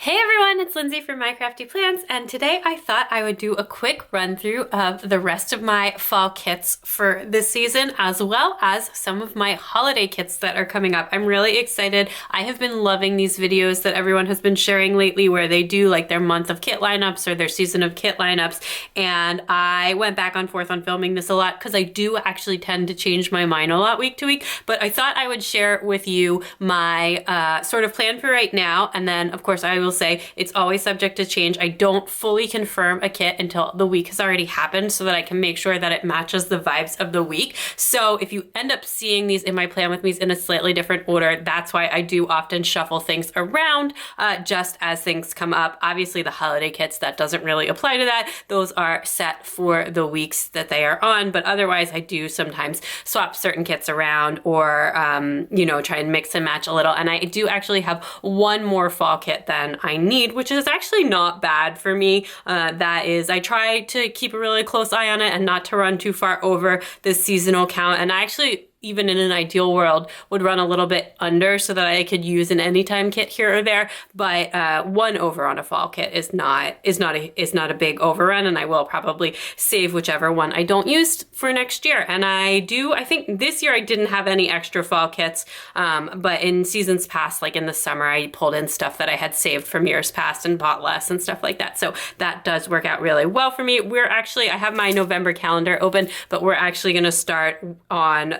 Hey everyone, it's Lindsay from My Crafty Plants, and today I thought I would do a quick run through of the rest of my fall kits for this season, as well as some of my holiday kits that are coming up. I'm really excited. I have been loving these videos that everyone has been sharing lately where they do like their month of kit lineups or their season of kit lineups, and I went back and forth on filming this a lot because I do actually tend to change my mind a lot week to week, but I thought I would share with you my sort of plan for right now, and then of course I will say it's always subject to change. I don't fully confirm a kit until the week has already happened so that I can make sure that it matches the vibes of the week. So if you end up seeing these in my plan with me's in a slightly different order, that's why I do often shuffle things around just as things come up. Obviously the holiday kits, that doesn't really apply to that. Those are set for the weeks that they are on, but otherwise I do sometimes swap certain kits around or, try and mix and match a little. And I do actually have one more fall kit than I need, which is actually not bad for me. That is, I try to keep a really close eye on it and not to run too far over the seasonal count. And I actually, even in an ideal world, would run a little bit under so that I could use an anytime kit here or there. But one over on a fall kit is not a big overrun, and I will probably save whichever one I don't use for next year. And I think this year I didn't have any extra fall kits, but in seasons past, like in the summer, I pulled in stuff that I had saved from years past and bought less and stuff like that. So that does work out really well for me. I have my November calendar open, but we're actually gonna start on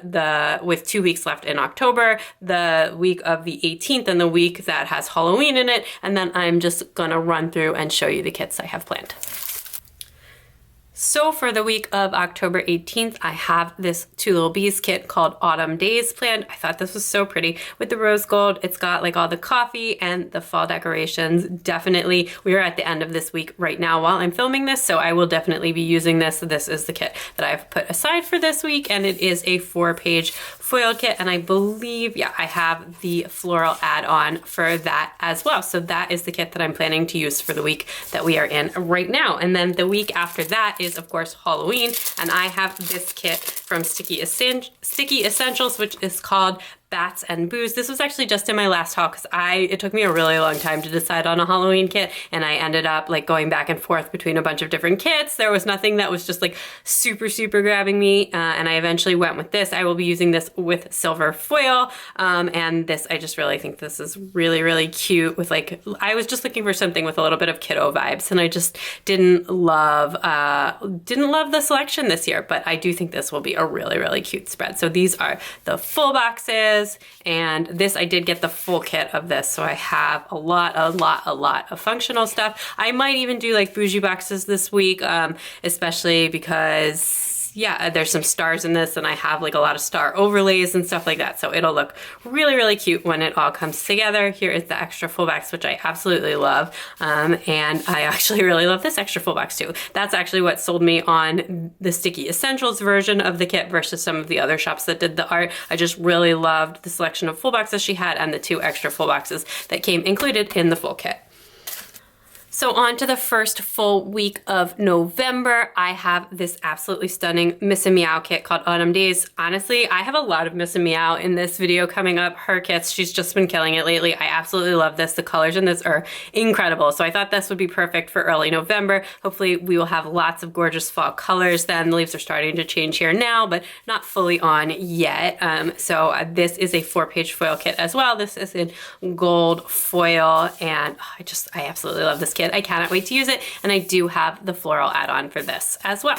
with 2 weeks left in October, the week of the 18th and the week that has Halloween in it. And then I'm just gonna run through and show you the kits I have planned. So for the week of October 18th, I have this Two Little Bees kit called Autumn Days planned. I thought this was so pretty with the rose gold. It's got like all the coffee and the fall decorations. Definitely, we are at the end of this week right now while I'm filming this, so I will definitely be using this. This is the kit that I've put aside for this week, and it is a 4-page foil kit, and I believe, yeah, I have the floral add-on for that as well. So that is the kit that I'm planning to use for the week that we are in right now. And then the week after that is of course Halloween, and I have this kit from Sticky Essentials, which is called Bats and Booze. This was actually just in my last haul because it took me a really long time to decide on a Halloween kit, and I ended up like going back and forth between a bunch of different kits. There was nothing that was just like super grabbing me, and I eventually went with this. I will be using this with silver foil, and this, I just really think this is really cute with like, I was just looking for something with a little bit of kiddo vibes, and I just didn't love the selection this year, but I do think this will be a really cute spread. So these are the full boxes. And this, I did get the full kit of this, so I have a lot of functional stuff. I might even do like bougie boxes this week, especially because, yeah, there's some stars in this, and I have like a lot of star overlays and stuff like that, so it'll look really cute when it all comes together. Here is the extra full box, which I absolutely love, and I actually really love this extra full box too. That's actually what sold me on the Sticky Essentials version of the kit versus some of the other shops that did the art. I just really loved the selection of full boxes she had and the 2 extra full boxes that came included in the full kit. So on to the first full week of November, I have this absolutely stunning Miss and Meow kit called Autumn Days. Honestly, I have a lot of Miss and Meow in this video coming up. Her kits, she's just been killing it lately. I absolutely love this. The colors in this are incredible. So I thought this would be perfect for early November. Hopefully we will have lots of gorgeous fall colors then. The leaves are starting to change here now, but not fully on yet. So this is a 4-page foil kit as well. This is in gold foil, and I absolutely love this kit. I cannot wait to use it, and I do have the floral add-on for this as well.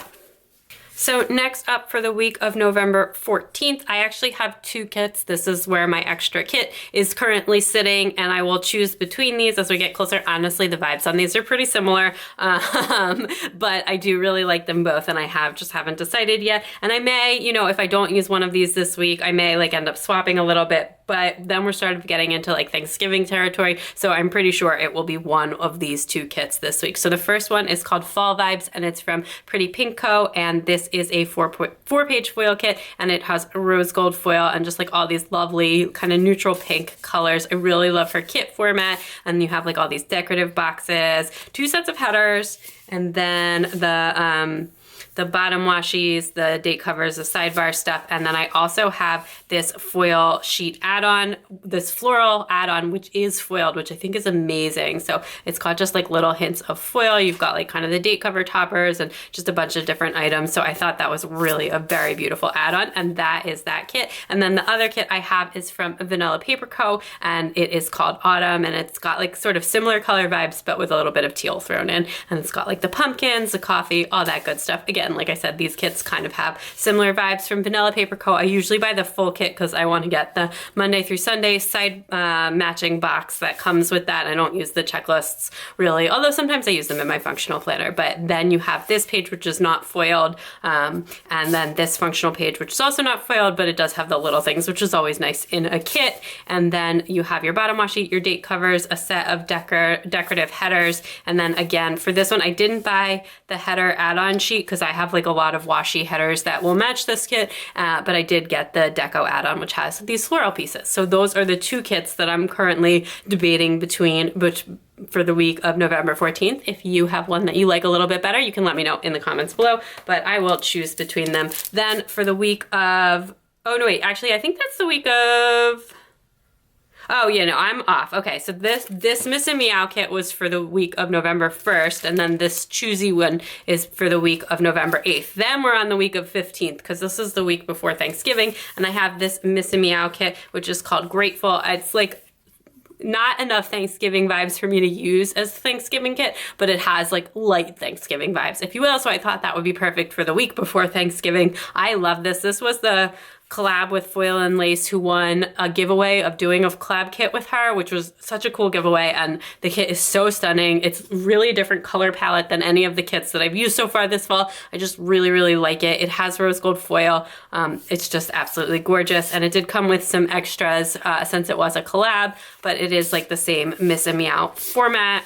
So next up for the week of November 14th, I actually have 2 kits. This is where my extra kit is currently sitting, and I will choose between these as we get closer. Honestly, the vibes on these are pretty similar, but I do really like them both, and I haven't decided yet. And I may, if I don't use one of these this week, I may like end up swapping a little bit, but then we're starting getting into like Thanksgiving territory, so I'm pretty sure it will be one of these 2 kits this week. So the first one is called Fall Vibes, and it's from Pretty Pink Co., and this is a 4-page foil kit, and it has rose gold foil and just like all these lovely kind of neutral pink colors. I really love her kit format, and you have like all these decorative boxes, 2 sets of headers, and then the the bottom washies, the date covers, the sidebar stuff, and then I also have this foil sheet add-on, this floral add-on, which is foiled, which I think is amazing. So it's got just like little hints of foil. You've got like kind of the date cover toppers and just a bunch of different items. So I thought that was really a very beautiful add-on, and that is that kit. And then the other kit I have is from Vanilla Paper Co., and it is called Autumn, and it's got like sort of similar color vibes, but with a little bit of teal thrown in. And it's got like the pumpkins, the coffee, all that good stuff. Again, like I said, these kits kind of have similar vibes from Vanilla Paper Co. I usually buy the full kit because I want to get the Monday through Sunday side matching box that comes with that. I don't use the checklists really, although sometimes I use them in my functional planner. But then you have this page, which is not foiled, and then this functional page, which is also not foiled, but it does have the little things, which is always nice in a kit. And then you have your bottom washi, your date covers, a set of decorative headers, and then again, for this one, I didn't buy the header add-on sheet because I have like a lot of washi headers that will match this kit, but I did get the deco add-on, which has these floral pieces. So those are the two kits that I'm currently debating between, for the week of November 14th. If you have one that you like a little bit better, you can let me know in the comments below, but I will choose between them. Then for the week of, oh no wait, actually I think that's the week of, oh yeah, no, I'm off. Okay, so this Miss and Meow kit was for the week of November 1st, and then this Choosy one is for the week of November 8th. Then we're on the week of 15th, because this is the week before Thanksgiving, and I have this Miss and Meow kit, which is called Grateful. It's like not enough Thanksgiving vibes for me to use as a Thanksgiving kit, but it has like light Thanksgiving vibes, if you will, so I thought that would be perfect for the week before Thanksgiving. I love this. This was the collab with Foil and Lace who won a giveaway of doing a collab kit with her, which was such a cool giveaway, and the kit is so stunning. It's really a different color palette than any of the kits that I've used so far this fall. I just really, really like it. It has rose gold foil. It's just absolutely gorgeous, and it did come with some extras since it was a collab, but it is like the same Miss and Meow format.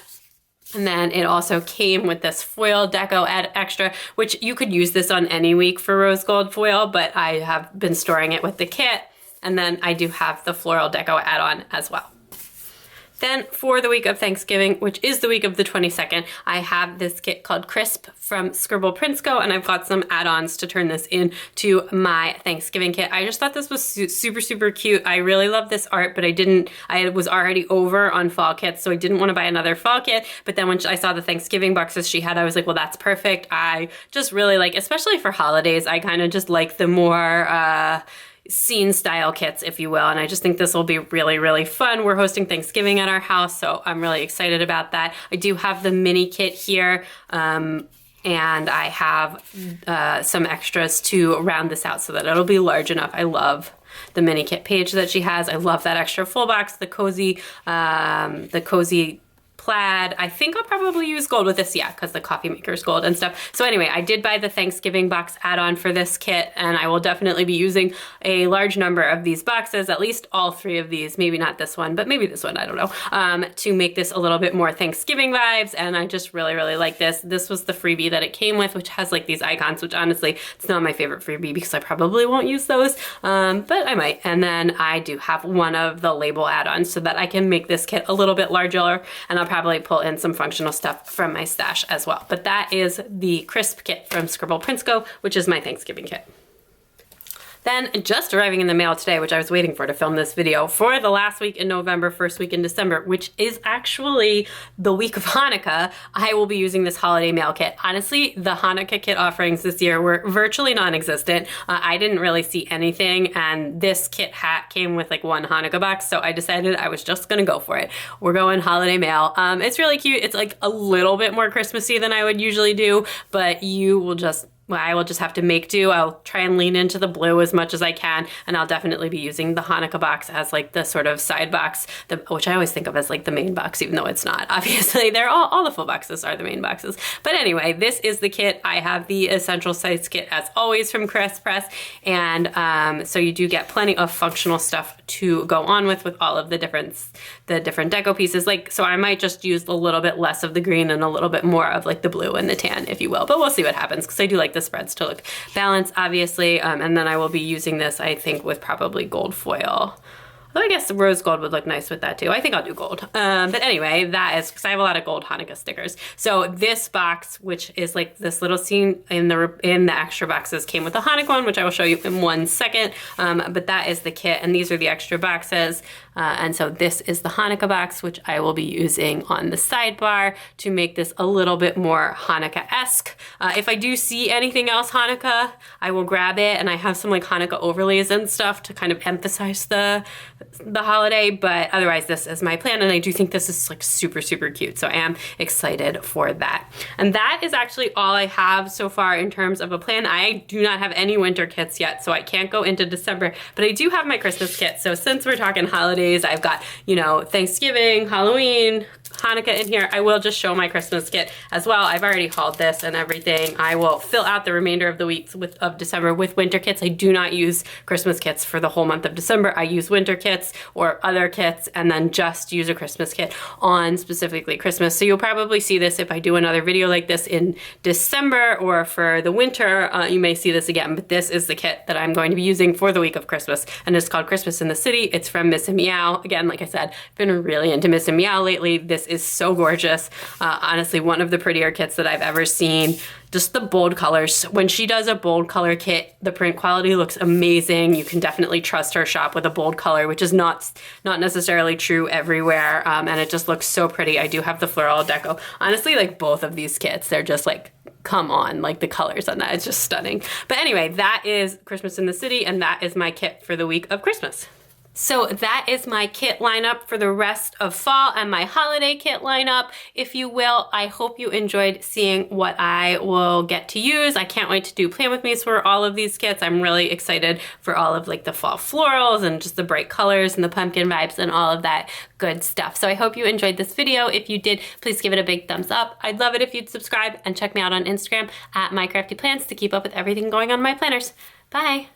And then it also came with this foil deco extra, which you could use this on any week for rose gold foil, but I have been storing it with the kit. And then I do have the floral deco add-on as well. Then for the week of Thanksgiving, which is the week of the 22nd, I have this kit called Crisp from Scribble Prints Co., and I've got some add-ons to turn this into my Thanksgiving kit. I just thought this was super, super cute. I really love this art, but I was already over on fall kits, so I didn't want to buy another fall kit. But then when I saw the Thanksgiving boxes she had, I was like, well, that's perfect. I just really like, especially for holidays, I kind of just like the more scene style kits, if you will, and I just think this will be really, really fun. We're hosting Thanksgiving at our house, so I'm really excited about that. I do have the mini kit here, and I have some extras to round this out so that it'll be large enough. I love the mini kit page that she has. I love that extra full box, the cozy plaid. I think I'll probably use gold with this, yeah, because the coffee maker's gold and stuff. So anyway, I did buy the Thanksgiving box add-on for this kit, and I will definitely be using a large number of these boxes, at least all three of these, maybe not this one, but maybe this one, I don't know, to make this a little bit more Thanksgiving vibes, and I just really, really like this. This was the freebie that it came with, which has like these icons, which honestly, it's not my favorite freebie because I probably won't use those, but I might. And then I do have one of the label add-ons so that I can make this kit a little bit larger, and I'll probably pull in some functional stuff from my stash as well. But that is the Crisp kit from Scribble Prints Co., which is my Thanksgiving kit. Then just arriving in the mail today, which I was waiting for to film this video, for the last week in November, first week in December, which is actually the week of Hanukkah, I will be using this holiday mail kit. Honestly, the Hanukkah kit offerings this year were virtually non-existent. I didn't really see anything, and this kit hat came with like one Hanukkah box, so I decided I was just gonna go for it. We're going holiday mail. It's really cute. It's like a little bit more Christmassy than I would usually do, but I will just have to make do. I'll try and lean into the blue as much as I can, and I'll definitely be using the Hanukkah box as like the sort of side box, which I always think of as like the main box, even though it's not. Obviously, they're all the full boxes are the main boxes. But anyway, this is the kit. I have the Essential Size kit as always from Crest Press, and so you do get plenty of functional stuff to go on with all of the different deco pieces. Like, so I might just use a little bit less of the green and a little bit more of like the blue and the tan, if you will. But we'll see what happens, because I do like the spreads to look balanced, obviously, and then I will be using this, I think, with probably gold foil. Well, I guess rose gold would look nice with that too. I think I'll do gold. But anyway, that is because I have a lot of gold Hanukkah stickers. So this box, which is like this little scene in the extra boxes, came with a Hanukkah one, which I will show you in 1 second. But that is the kit, and these are the extra boxes. And so this is the Hanukkah box, which I will be using on the sidebar to make this a little bit more Hanukkah-esque. If I do see anything else Hanukkah, I will grab it, and I have some like Hanukkah overlays and stuff to kind of emphasize the holiday, but otherwise this is my plan, and I do think this is like super, super cute, so I am excited for that. And that is actually all I have so far in terms of a plan. I do not have any winter kits yet, so I can't go into December, but I do have my Christmas kit. So since we're talking holidays, I've got, you know, Thanksgiving, Halloween, Hanukkah in here. I will just show my Christmas kit as well. I've already hauled this and everything. I will fill out the remainder of the weeks of December with winter kits. I do not use Christmas kits for the whole month of December. I use winter kits or other kits and then just use a Christmas kit on specifically Christmas. So you'll probably see this if I do another video like this in December, or for the winter, you may see this again, but this is the kit that I'm going to be using for the week of Christmas, and it's called Christmas in the City. It's from Miss and Meow. Again, like I said, I've been really into Miss and Meow lately. This is so gorgeous. Honestly, one of the prettier kits that I've ever seen. Just the bold colors. When she does a bold color kit, the print quality looks amazing. You can definitely trust her shop with a bold color, which is not necessarily true everywhere. And it just looks so pretty. I do have the floral deco. Honestly, like both of these kits, they're just like, come on, like the colors on that, it's just stunning. But anyway, that is Christmas in the City, and that is my kit for the week of Christmas. So that is my kit lineup for the rest of fall and my holiday kit lineup, if you will. I hope you enjoyed seeing what I will get to use. I can't wait to do Plan With Me's for all of these kits. I'm really excited for all of like the fall florals and just the bright colors and the pumpkin vibes and all of that good stuff. So I hope you enjoyed this video. If you did, please give it a big thumbs up. I'd love it if you'd subscribe and check me out on Instagram at MyCraftyPlans to keep up with everything going on in my planners. Bye.